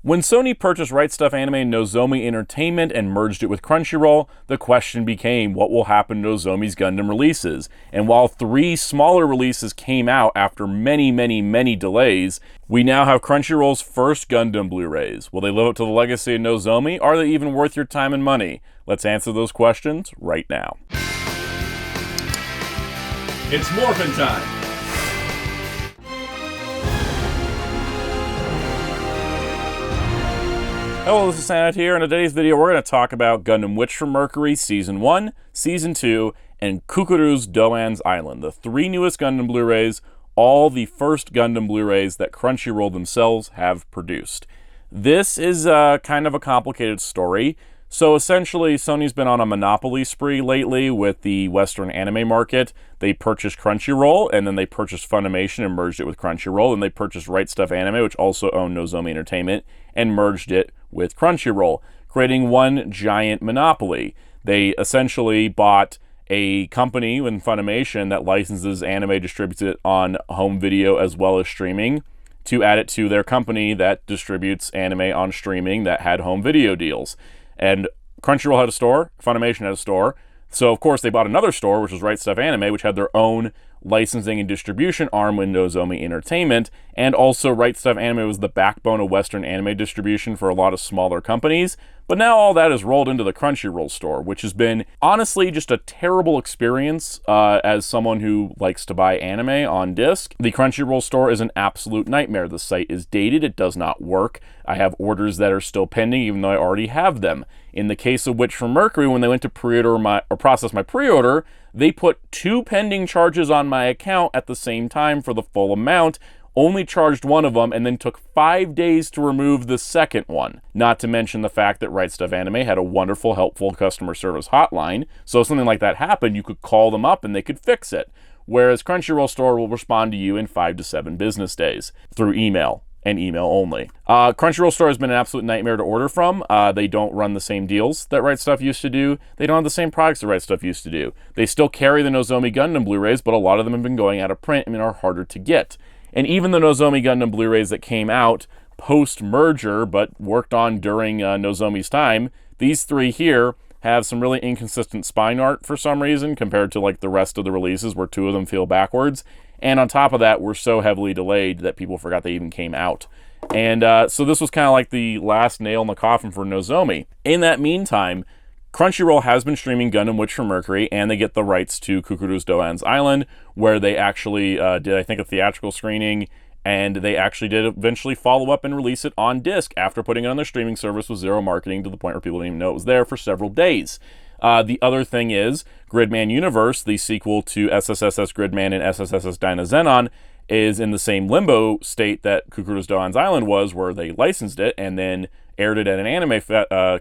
When Sony purchased Right Stuf Anime and Nozomi Entertainment and merged it with Crunchyroll, the question became what will happen to Nozomi's Gundam releases. And while 3 smaller releases came out after many delays, we now have Crunchyroll's first Gundam Blu-rays. Will they live up to the legacy of Nozomi? Are they even worth your time and money? Let's answer those questions right now. It's Morphin' Time! Hello, this is Soundout here, and in today's video we're going to talk about Gundam Witch from Mercury Season 1, Season 2, and Cucuruz Doan's Island, the 3 newest Gundam Blu-rays, all the first Gundam Blu-rays that Crunchyroll themselves have produced. This is kind of a complicated story. So essentially, Sony's been on a monopoly spree lately with the Western anime market. They purchased Crunchyroll, and then they purchased Funimation and merged it with Crunchyroll, and they purchased Right Stuf Anime, which also owned Nozomi Entertainment, and merged it with Crunchyroll, creating one giant monopoly. They essentially bought a company in Funimation that licenses anime, distributes it on home video as well as streaming, to add it to their company that distributes anime on streaming that had home video deals. And Crunchyroll had a store, Funimation had a store, so of course they bought another store, which was Right Stuf Anime, which had their own licensing and distribution arm with Nozomi Entertainment, and also Right Stuf Anime was the backbone of Western anime distribution for a lot of smaller companies. But now all that is rolled into the Crunchyroll store, which has been honestly just a terrible experience as someone who likes to buy anime on disc. The Crunchyroll store is an absolute nightmare. The site is dated, it does not work. I have orders that are still pending even though I already have them. In the case of Witch from Mercury, when they went to process my pre-order, they put 2 pending charges on my account at the same time for the full amount, only charged one of them, and then took 5 days to remove the second one. Not to mention the fact that Right Stuf Anime had a wonderful, helpful customer service hotline, so if something like that happened, you could call them up and they could fix it. Whereas Crunchyroll store will respond to you in 5 to 7 business days through email. And email only. Crunchyroll store has been an absolute nightmare to order from. They don't run the same deals that Right Stuf used to do. They don't have the same products that Right Stuf used to do. They still carry the Nozomi Gundam Blu-rays, but a lot of them have been going out of print and are harder to get. And even the Nozomi Gundam Blu-rays that came out post-merger, but worked on during Nozomi's time, these 3 here have some really inconsistent spine art for some reason compared to like the rest of the releases where 2 of them feel backwards. And on top of that, we're so heavily delayed that people forgot they even came out. And so this was kind of like the last nail in the coffin for Nozomi. In that meantime, Crunchyroll has been streaming Gundam Witch from Mercury, and they get the rights to Cucuruz Doan's Island, where they actually did, I think, a theatrical screening, and they actually did eventually follow up and release it on disc after putting it on their streaming service with zero marketing to the point where people didn't even know it was there for several days. The other thing is, Gridman Universe, the sequel to SSSS Gridman and SSSS Dynazenon, is in the same limbo state that Cucuruz Doan's Island was, where they licensed it and then aired it at an anime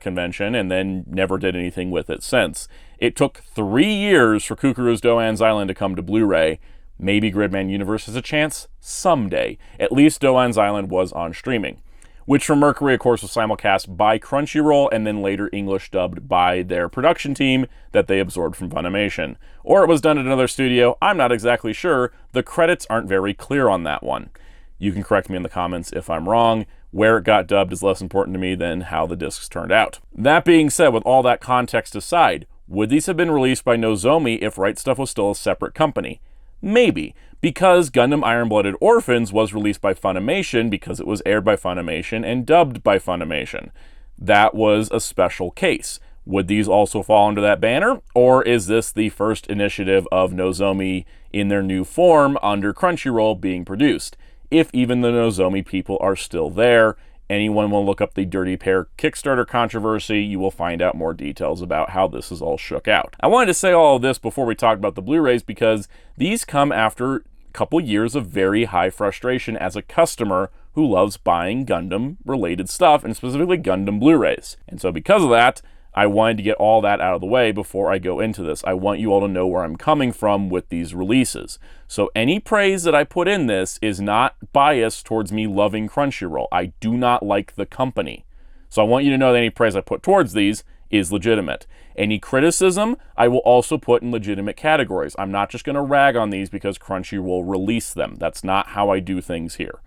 convention and then never did anything with it since. It took 3 years for Cucuruz Doan's Island to come to Blu-ray. Maybe Gridman Universe has a chance someday. At least Doan's Island was on streaming. Witch from Mercury, of course, was simulcast by Crunchyroll and then later English dubbed by their production team that they absorbed from Funimation. Or it was done at another studio, I'm not exactly sure. The credits aren't very clear on that one. You can correct me in the comments if I'm wrong. Where it got dubbed is less important to me than how the discs turned out. That being said, with all that context aside, would these have been released by Nozomi if Right Stuf was still a separate company? Maybe, because Gundam Iron-Blooded Orphans was released by Funimation because it was aired by Funimation and dubbed by Funimation. That was a special case. Would these also fall under that banner, or is this the first initiative of Nozomi in their new form under Crunchyroll being produced? If even the Nozomi people are still there, anyone will look up the Dirty Pair Kickstarter controversy, you will find out more details about how this is all shook out. I wanted to say all of this before we talk about the Blu-rays because these come after a couple years of very high frustration as a customer who loves buying Gundam-related stuff, and specifically Gundam Blu-rays. And so because of that, I wanted to get all that out of the way before I go into this. I want you all to know where I'm coming from with these releases. So any praise that I put in this is not biased towards me loving Crunchyroll. I do not like the company. So I want you to know that any praise I put towards these is legitimate. Any criticism, I will also put in legitimate categories. I'm not just going to rag on these because Crunchyroll released them. That's not how I do things here.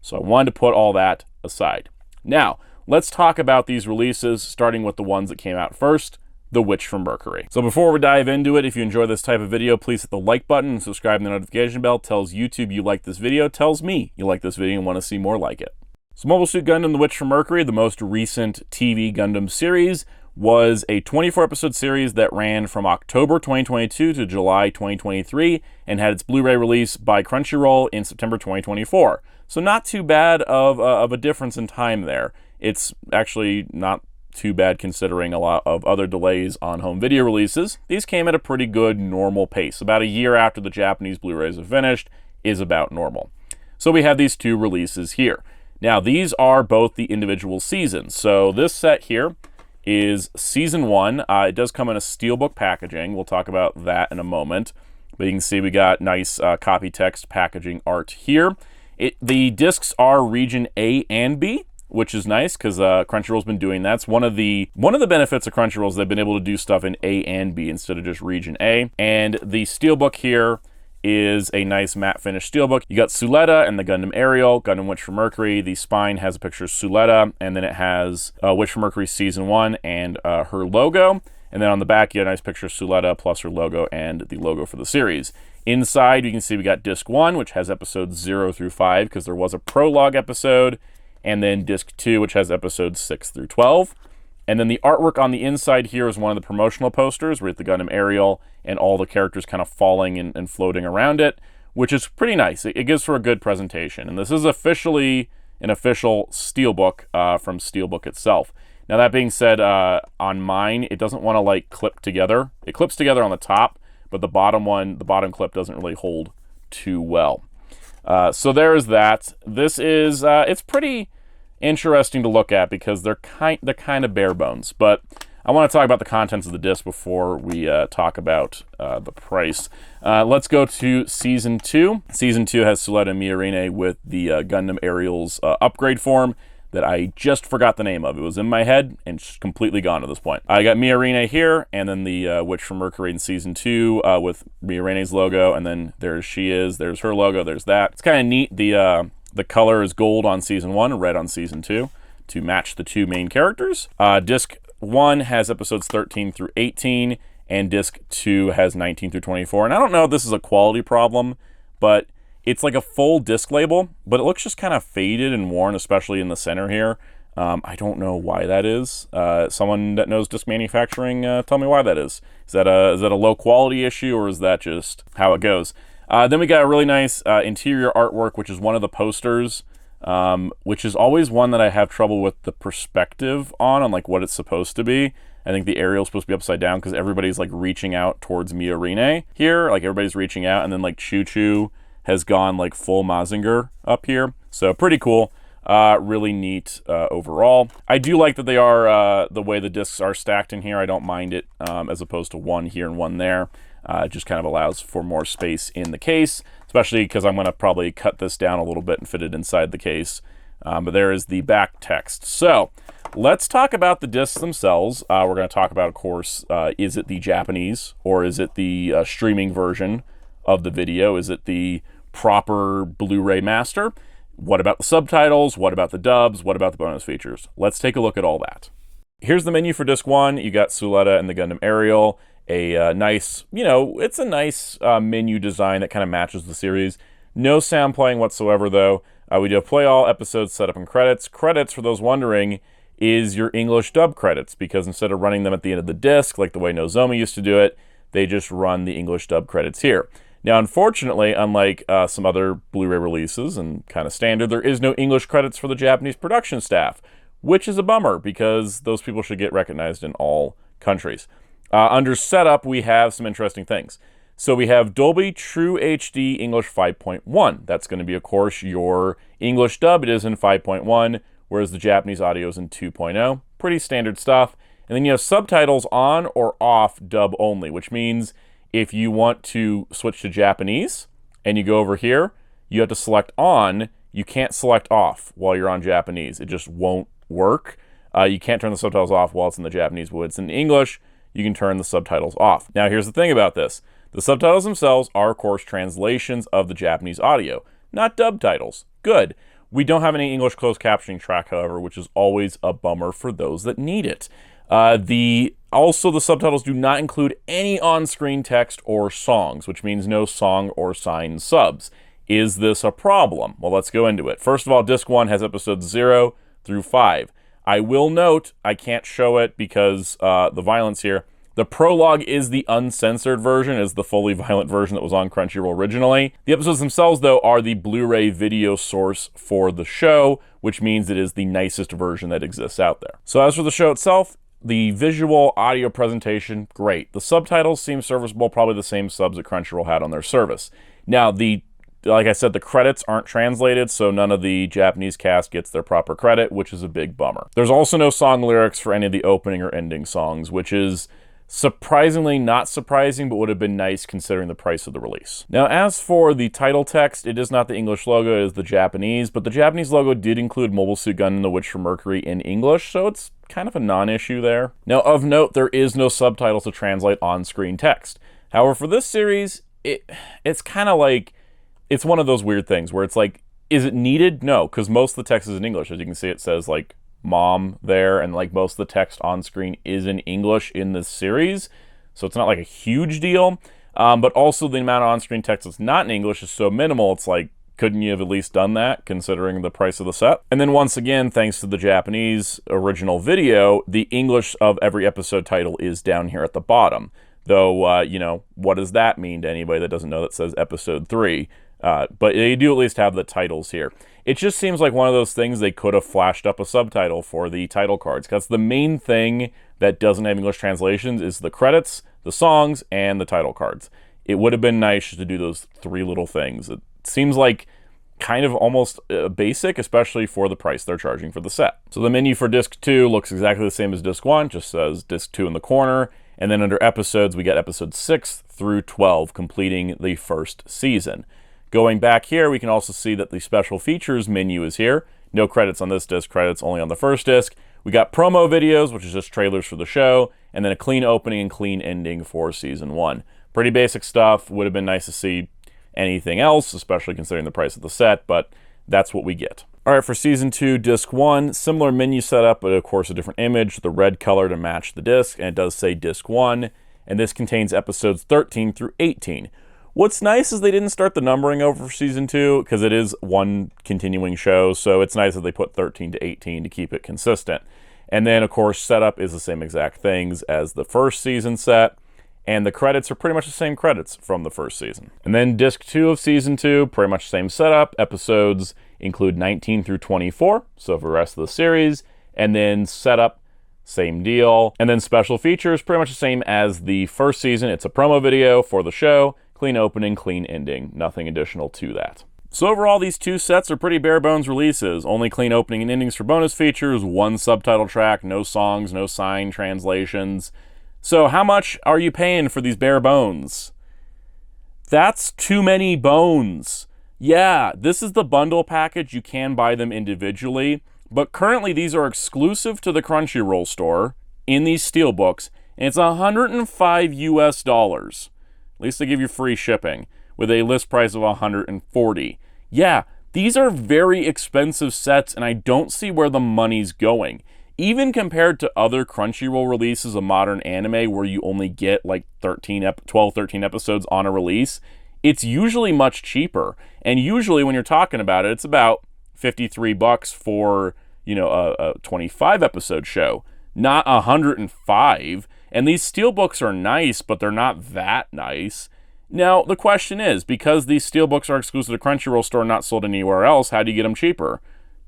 So I wanted to put all that aside. Now, let's talk about these releases, starting with the ones that came out first, The Witch from Mercury. So before we dive into it, if you enjoy this type of video, please hit the like button and subscribe, and the notification bell tells YouTube you like this video, tells me you like this video and want to see more like it. So Mobile Suit Gundam The Witch from Mercury, the most recent TV Gundam series, was a 24-episode series that ran from October 2022 to July 2023 and had its Blu-ray release by Crunchyroll in September 2024. So not too bad of a difference in time there. It's actually not too bad considering a lot of other delays on home video releases. These came at a pretty good normal pace. About a year after the Japanese Blu-rays have finished is about normal. So we have these two releases here. Now these are both the individual seasons. So this set here is season 1. It does come in a steelbook packaging. We'll talk about that in a moment. But you can see we got nice copy text packaging art here. The discs are region A and B, which is nice because Crunchyroll's been doing that. It's one of the benefits of Crunchyroll is they've been able to do stuff in A and B instead of just region A. And the steelbook here is a nice matte finish steelbook. You got Suletta and the Gundam Aerial, Gundam Witch from Mercury. The spine has a picture of Suletta, and then it has Witch from Mercury Season 1 and her logo. And then on the back, you got a nice picture of Suletta plus her logo and the logo for the series. Inside, you can see we got Disc 1, which has episodes 0 through 5, because there was a prologue episode, and then Disc 2, which has episodes 6 through 12. And then the artwork on the inside here is one of the promotional posters with the Gundam Aerial and all the characters kind of falling and floating around it, which is pretty nice. It gives for a good presentation. And this is officially an official steelbook from Steelbook itself. Now that being said, on mine, it doesn't want to like clip together. It clips together on the top, but the bottom clip doesn't really hold too well. So there is that. This is, it's pretty interesting to look at because they're kind of bare bones, but I want to talk about the contents of the disc before we talk about the price. Let's go to Season 2. Season 2 has Suletta and Miorine with the Gundam Aerial's upgrade form that I just forgot the name of. It was in my head and just completely gone at this point. I got Miorine here, and then the Witch from Mercury in Season 2 with Miorine's logo, and then there she is, there's her logo, there's that. It's kind of neat. The color is gold on Season 1, red on Season 2 to match the two main characters. Disc 1 has episodes 13 through 18, and Disc 2 has 19 through 24. And I don't know if this is a quality problem, but it's like a full disc label, but it looks just kind of faded and worn, especially in the center here. I don't know why that is. Someone that knows disc manufacturing, tell me why that is. Is that a low quality issue, or is that just how it goes? Then we got a really nice interior artwork, which is one of the posters, which is always one that I have trouble with the perspective on like what it's supposed to be. I think the aerial is supposed to be upside down because everybody's like reaching out towards Miorine here. Like everybody's reaching out, and then like Choo Choo has gone like full Mazinger up here. So pretty cool. Really neat overall. I do like that they are the way the discs are stacked in here. I don't mind it as opposed to one here and one there. It just kind of allows for more space in the case, especially because I'm going to probably cut this down a little bit and fit it inside the case. But there is the back text. So let's talk about the discs themselves. We're going to talk about, of course, is it the Japanese or is it the streaming version of the video? Is it the proper Blu-ray master? What about the subtitles? What about the dubs? What about the bonus features? Let's take a look at all that. Here's the menu for Disc 1. You got Suletta and the Gundam Aerial. A nice, it's a nice menu design that kind of matches the series. No sound playing whatsoever, though. We do have play all, episodes, setup, and credits. Credits, for those wondering, is your English dub credits, because instead of running them at the end of the disc, like the way Nozomi used to do it, they just run the English dub credits here. Now, unfortunately, unlike some other Blu-ray releases and kind of standard, there is no English credits for the Japanese production staff, which is a bummer because those people should get recognized in all countries. Under setup, we have some interesting things. So we have Dolby True HD English 5.1. That's going to be, of course, your English dub. It is in 5.1, whereas the Japanese audio is in 2.0. Pretty standard stuff. And then you have subtitles on or off dub only, which means if you want to switch to Japanese and you go over here, you have to select on. You can't select off while you're on Japanese. It just won't work. You can't turn the subtitles off while it's in the Japanese, but it's in English. You can turn the subtitles off. Now, here's the thing about this. The subtitles themselves are, of course, translations of the Japanese audio, not dub titles. Good. We don't have any English closed captioning track, however, which is always a bummer for those that need it. Also, the subtitles do not include any on-screen text or songs, which means no song or signed subs. Is this a problem? Well, let's go into it. First of all, Disc 1 has episodes 0 through 5. I will note, I can't show it because the violence here. The prologue is the uncensored version, is the fully violent version that was on Crunchyroll originally. The episodes themselves, though, are the Blu-ray video source for the show, which means it is the nicest version that exists out there. So as for the show itself, the visual audio presentation, great. The subtitles seem serviceable, probably the same subs that Crunchyroll had on their service. Now, like I said, the credits aren't translated, so none of the Japanese cast gets their proper credit, which is a big bummer. There's also no song lyrics for any of the opening or ending songs, which is surprisingly not surprising, but would have been nice considering the price of the release. Now, as for the title text, it is not the English logo, it is the Japanese, but the Japanese logo did include Mobile Suit Gundam: The Witch from Mercury in English, so it's kind of a non-issue there. Now, of note, there is no subtitles to translate on-screen text. However, for this series, it's kind of like, it's one of those weird things where it's like, is it needed? No, because most of the text is in English. As you can see, it says like mom there, and like most of the text on screen is in English in this series, so it's not like a huge deal. But also the amount of on-screen text that's not in English is so minimal, it's like, couldn't you have at least done that considering the price of the set? And then once again, thanks to the Japanese original video, the English of every episode title is down here at the bottom. Though, you know, what does that mean to anybody that doesn't know that says episode 3? But they do at least have the titles here. It just seems like one of those things they could have flashed up a subtitle for the title cards. Because the main thing that doesn't have English translations is the credits, the songs, and the title cards. It would have been nice to do those 3 little things. It seems like kind of almost basic, especially for the price they're charging for the set. So the menu for Disc 2 looks exactly the same as Disc 1, just says Disc 2 in the corner. And then under episodes, we get episodes 6 through 12, completing the first season. Going back here, we can also see that the special features menu is here. No credits on this disc, credits only on the first disc. We got promo videos, which is just trailers for the show, and then a clean opening and clean ending for season 1. Pretty basic stuff. Would have been nice to see anything else, especially considering the price of the set, but that's what we get. All right, for season 2, disc 1, similar menu setup, but of course a different image, the red color to match the disc, and it does say disc 1, and this contains episodes 13 through 18. What's nice is they didn't start the numbering over for season 2, because it is one continuing show, so it's nice that they put 13 to 18 to keep it consistent. And then, of course, setup is the same exact things as the first season set, and the credits are pretty much the same credits from the first season. And then disc 2 of season 2, pretty much same setup. Episodes include 19 through 24, so for the rest of the series. And then setup, same deal. And then special features, pretty much the same as the first season. It's a promo video for the show, clean opening, clean ending, nothing additional to that. So overall, these 2 sets are pretty bare bones releases. Only clean opening and endings for bonus features, 1 subtitle track, no songs, no signed translations. So how much are you paying for these bare bones? That's too many bones. Yeah, this is the bundle package. You can buy them individually, but currently these are exclusive to the Crunchyroll store in these steelbooks, and it's $105 US. At least they give you free shipping, with a list price of $140. Yeah, these are very expensive sets, and I don't see where the money's going. Even compared to other Crunchyroll releases of modern anime where you only get like 12, 13 episodes on a release, it's usually much cheaper. And usually when you're talking about it, it's about $53 for, you know, a 25 episode show, not 105. And these steelbooks are nice, but they're not that nice. Now, the question is, because these steelbooks are exclusive to Crunchyroll store, not sold anywhere else, how do you get them cheaper?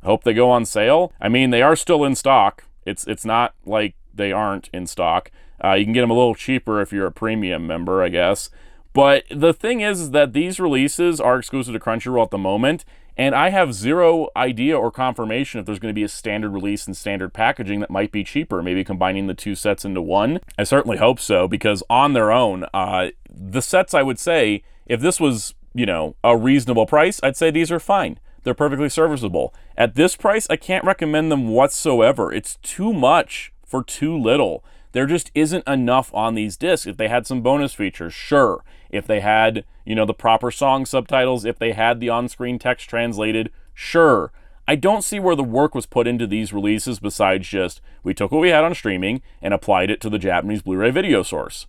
Hope they go on sale. I mean, they are still in stock. It's not like they aren't in stock. You can get them a little cheaper if you're a premium member, I guess. But the thing is that these releases are exclusive to Crunchyroll at the moment, and I have zero idea or confirmation if there's going to be a standard release and standard packaging that might be cheaper, maybe combining the 2 sets into one. I certainly hope so, because on their own, the sets, I would say, if this was, you know, a reasonable price, I'd say these are fine. They're perfectly serviceable. At this price, I can't recommend them whatsoever. It's too much for too little. There just isn't enough on these discs. If they had some bonus features, sure. If they had, you know, the proper song subtitles, if they had the on-screen text translated, sure. I don't see where the work was put into these releases besides just, we took what we had on streaming and applied it to the Japanese Blu-ray video source.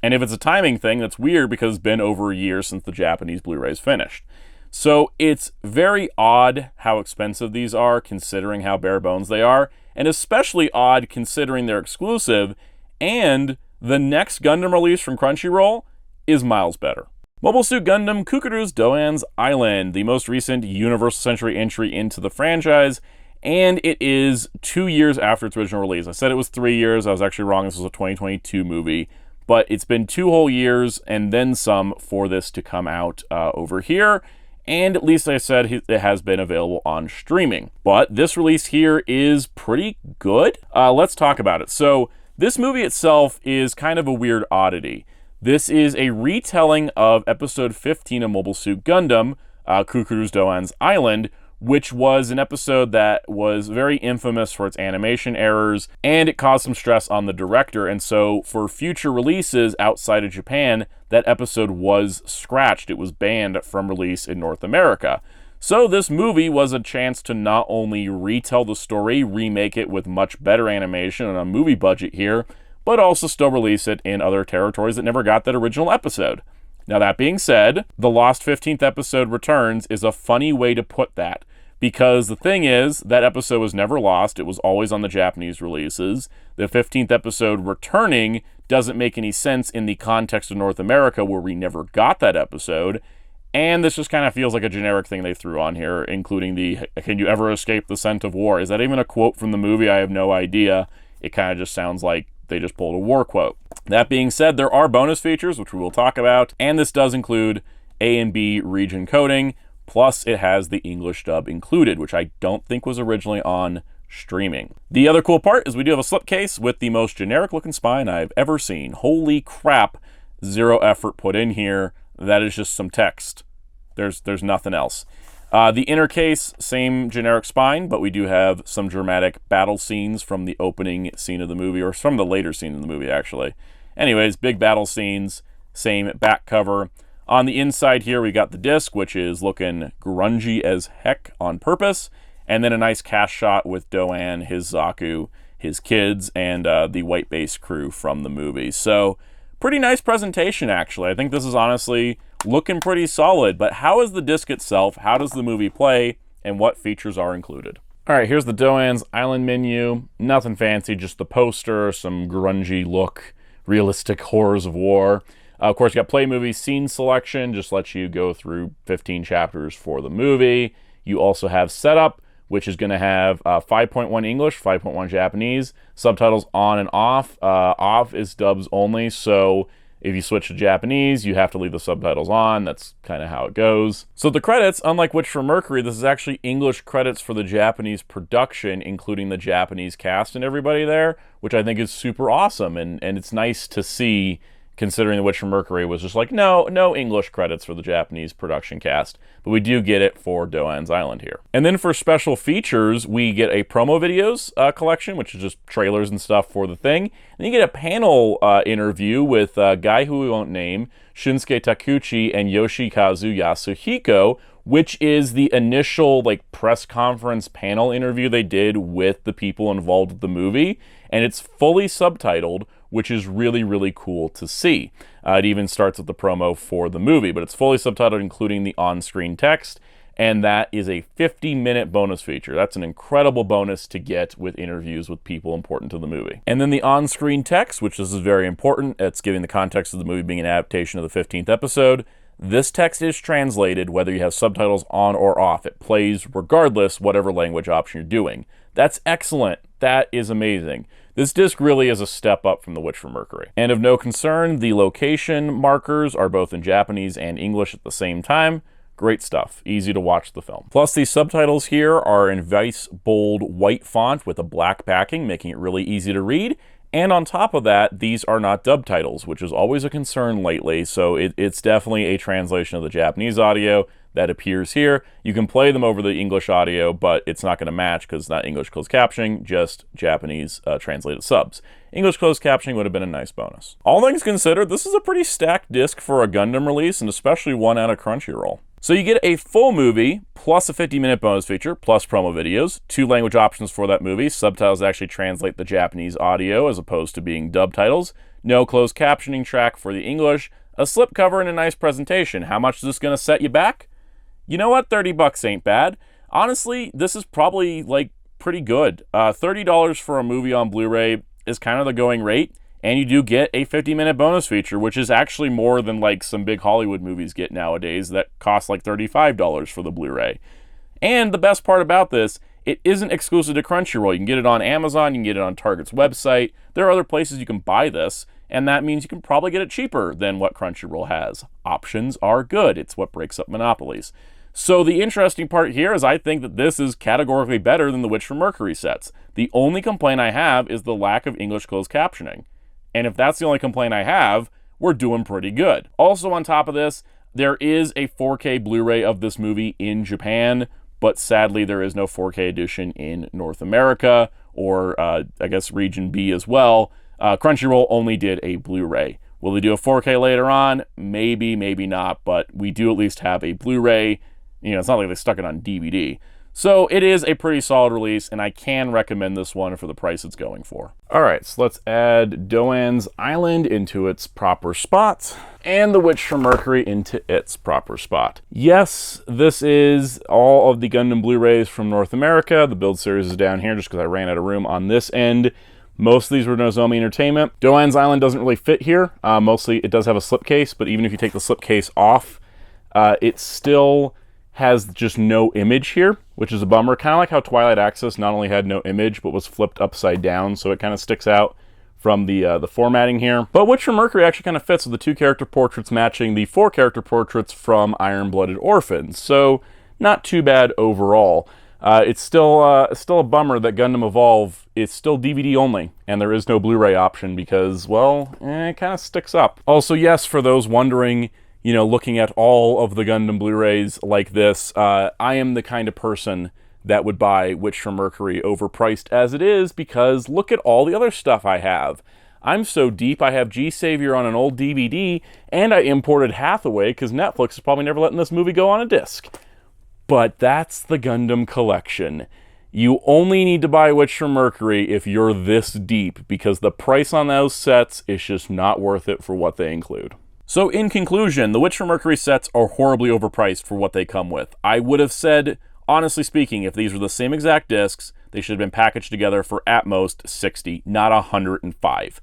And if it's a timing thing, that's weird because it's been over a year since the Japanese Blu-rays finished. So it's very odd how expensive these are considering how bare bones they are, and especially odd considering they're exclusive, and the next Gundam release from Crunchyroll is miles better. Mobile Suit Gundam Cucuruz Doan's Island, the most recent Universal Century entry into the franchise, and it is 2 years after its original release. I said it was 3 years. I was actually wrong. This was a 2022 movie, but it's been 2 whole years and then some for this to come out over here, and at least I said it has been available on streaming. But this release here is pretty good. Let's talk about it. So this movie itself is kind of a weird oddity. This is a retelling of episode 15 of Mobile Suit Gundam, Cucuruz Doan's Island, which was an episode that was very infamous for its animation errors, and it caused some stress on the director, and so for future releases outside of Japan, that episode was scratched. It was banned from release in North America. So this movie was a chance to not only retell the story, remake it with much better animation and a movie budget here, but also still release it in other territories that never got that original episode. Now that being said, the Lost 15th Episode Returns is a funny way to put that, because the thing is, that episode was never lost, it was always on the Japanese releases. The 15th episode returning doesn't make any sense in the context of North America where we never got that episode, and this just kind of feels like a generic thing they threw on here, including the, "Can you ever escape the scent of war?" Is that even a quote from the movie? I have no idea. It kind of just sounds like they just pulled a war quote. That being said, there are bonus features, which we will talk about, and this does include A and B region coding, plus it has the English dub included, which I don't think was originally on streaming. The other cool part is we do have a slipcase with the most generic looking spine I've ever seen. Holy crap, zero effort put in here. That is just some text. There's nothing else. The inner case, same generic spine, but we do have some dramatic battle scenes from the opening scene of the movie, or from the later scene in the movie, actually. Anyways, big battle scenes, same back cover. On the inside here, we got the disc, which is looking grungy as heck on purpose, and then a nice cast shot with Doan, his Zaku, his kids, and the white base crew from the movie. So, pretty nice presentation, actually. I think this is honestly looking pretty solid, but how is the disc itself? How does the movie play? And what features are included? All right, here's the Doan's Island menu. Nothing fancy, just the poster, some grungy look, realistic horrors of war. Of course, you got Play Movie Scene Selection, just lets you go through 15 chapters for the movie. You also have Setup, which is going to have 5.1 English, 5.1 Japanese, subtitles on and off. Off is dubs only, so if you switch to Japanese, you have to leave the subtitles on. That's kind of how it goes. So the credits, unlike Witch from Mercury, this is actually English credits for the Japanese production, including the Japanese cast and everybody there, which I think is super awesome. And it's nice to see, considering the Witch from Mercury was just like, no English credits for the Japanese production cast. But we do get it for Doan's Island here. And then for special features, we get a promo videos collection, which is just trailers and stuff for the thing. And you get a panel interview with a guy who we won't name, Shunsuke Takuchi and Yoshikazu Yasuhiko, which is the initial press conference panel interview they did with the people involved with the movie. And it's fully subtitled, which is really, really cool to see. It even starts with the promo for the movie, but it's fully subtitled, including the on-screen text, and that is a 50-minute bonus feature. That's an incredible bonus to get with interviews with people important to the movie. And then the on-screen text, which is very important. It's giving the context of the movie being an adaptation of the 15th episode. This text is translated whether you have subtitles on or off. It plays regardless, whatever language option you're doing. That's excellent. That is amazing. This disc really is a step up from The Witch from Mercury. And of no concern, the location markers are both in Japanese and English at the same time. Great stuff. Easy to watch the film. Plus, the subtitles here are in nice, bold, white font with a black backing, making it really easy to read. And on top of that, these are not dub titles, which is always a concern lately, so it's definitely a translation of the Japanese audio that appears here. You can play them over the English audio, but it's not going to match because it's not English closed captioning, just Japanese translated subs. English closed captioning would have been a nice bonus. All things considered, this is a pretty stacked disc for a Gundam release, and especially one out of Crunchyroll. So you get a full movie, plus a 50-minute bonus feature, plus promo videos, 2 language options for that movie. Subtitles actually translate the Japanese audio as opposed to being dub titles. No closed captioning track for the English, a slipcover, and a nice presentation. How much is this going to set you back? You know what? $30 ain't bad. Honestly, this is probably, like, pretty good. $30 for a movie on Blu-ray is kind of the going rate. And you do get a 50-minute bonus feature, which is actually more than like some big Hollywood movies get nowadays that cost like $35 for the Blu-ray. And the best part about this, it isn't exclusive to Crunchyroll. You can get it on Amazon, you can get it on Target's website. There are other places you can buy this, and that means you can probably get it cheaper than what Crunchyroll has. Options are good. It's what breaks up monopolies. So the interesting part here is I think that this is categorically better than the Witch from Mercury sets. The only complaint I have is the lack of English closed captioning. And if that's the only complaint I have, we're doing pretty good. Also on top of this, there is a 4K Blu-ray of this movie in Japan, but sadly there is no 4K edition in North America, or I guess Region B as well. Crunchyroll only did a Blu-ray. Will they do a 4K later on? Maybe, maybe not, but we do at least have a Blu-ray. You know, it's not like they stuck it on DVD. So it is a pretty solid release, and I can recommend this one for the price it's going for. All right, so let's add Doan's Island into its proper spot, and The Witch from Mercury into its proper spot. Yes, this is all of the Gundam Blu-rays from North America. The build series is down here just because I ran out of room on this end. Most of these were Nozomi Entertainment. Doan's Island doesn't really fit here. Mostly it does have a slipcase, but even if you take the slipcase off, it still has just no image here, which is a bummer. Kind of like how Twilight Access not only had no image, but was flipped upside down, so it kind of sticks out from the formatting here. But Witch from Mercury actually kind of fits with the 2 character portraits matching the 4 character portraits from Iron-Blooded Orphans, so not too bad overall. It's still a bummer that Gundam Evolve is still DVD only, and there is no Blu-ray option because, well, it kind of sticks up. Also, yes, for those wondering, you know, looking at all of the Gundam Blu-rays like this, I am the kind of person that would buy Witch from Mercury overpriced as it is, because look at all the other stuff I have. I'm so deep, I have G-Savior on an old DVD, and I imported Hathaway because Netflix is probably never letting this movie go on a disc. But that's the Gundam collection. You only need to buy Witch from Mercury if you're this deep, because the price on those sets is just not worth it for what they include. So in conclusion, the Witch from Mercury sets are horribly overpriced for what they come with. I would have said, honestly speaking, if these were the same exact discs, they should have been packaged together for at most $60, not $105.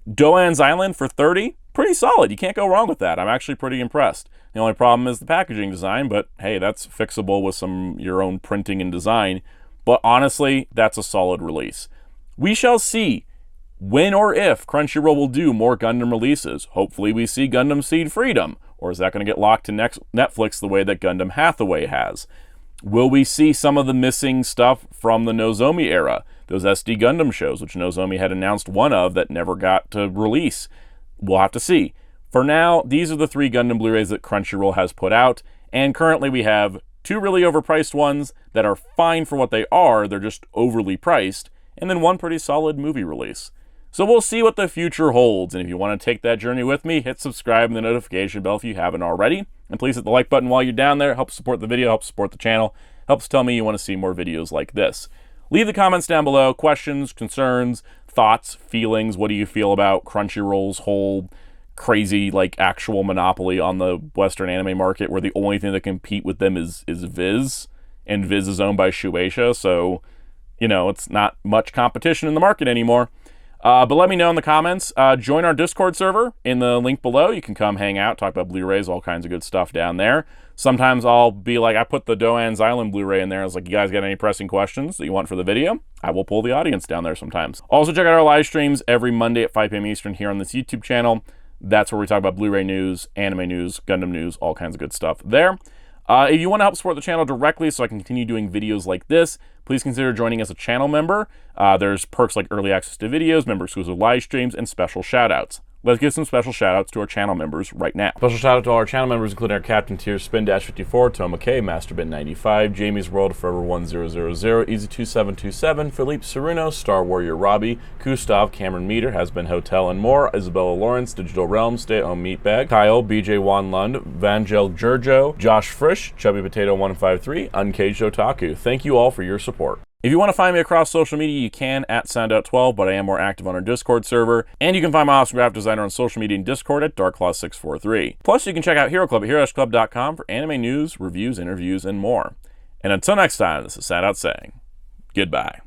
Doan's Island for $30, pretty solid. You can't go wrong with that. I'm actually pretty impressed. The only problem is the packaging design, but hey, that's fixable with some your own printing and design. But honestly, that's a solid release. We shall see when or if Crunchyroll will do more Gundam releases. Hopefully we see Gundam Seed Freedom, or is that going to get locked to Netflix the way that Gundam Hathaway has? Will we see some of the missing stuff from the Nozomi era? Those SD Gundam shows, which Nozomi had announced one of that never got to release. We'll have to see. For now, these are the 3 Gundam Blu-rays that Crunchyroll has put out, and currently we have 2 really overpriced ones that are fine for what they are, they're just overly priced, and then 1 pretty solid movie release. So we'll see what the future holds, and if you want to take that journey with me, hit subscribe and the notification bell if you haven't already. And please hit the like button while you're down there. Helps support the video, helps support the channel, helps tell me you want to see more videos like this. Leave the comments down below, questions, concerns, thoughts, feelings. What do you feel about Crunchyroll's whole crazy, like, actual monopoly on the Western anime market, where the only thing that can compete with them is Viz, and Viz is owned by Shueisha, so, you know, it's not much competition in the market anymore. But let me know in the comments. Join our Discord server in the link below. You can come hang out, talk about Blu-rays, all kinds of good stuff down there. Sometimes I'll be like, I put the Doan's Island Blu-ray in there. I was like, you guys got any pressing questions that you want for the video? I will pull the audience down there sometimes. Also, check out our live streams every Monday at 5 p.m. Eastern here on this YouTube channel. That's where we talk about Blu-ray news, anime news, Gundam news, all kinds of good stuff there. If you want to help support the channel directly so I can continue doing videos like this, please consider joining as a channel member. There's perks like early access to videos, member exclusive live streams, and special shoutouts. Let's give some special shoutouts to our channel members right now. Special shout out to all our channel members, including our Captain Tier, Spin-54, Toma K, Masterbin95, Jamie's World, Forever 1000, Easy2727, Philippe Ceruno, Star Warrior Robbie, Gustav, Cameron Meter, Has Been Hotel and More, Isabella Lawrence, Digital Realm, Stay at Home Meatbag, Kyle, BJ Wan Lund, Vangel Giorgio, Josh Frisch, Chubby Potato 153, Uncaged Otaku. Thank you all for your support. If you want to find me across social media, you can at Soundout12, but I am more active on our Discord server. And you can find my awesome graphic designer on social media and Discord at DarkClaw643. Plus, you can check out Hero Club at heroesclub.com for anime news, reviews, interviews, and more. And until next time, this is Soundout saying goodbye.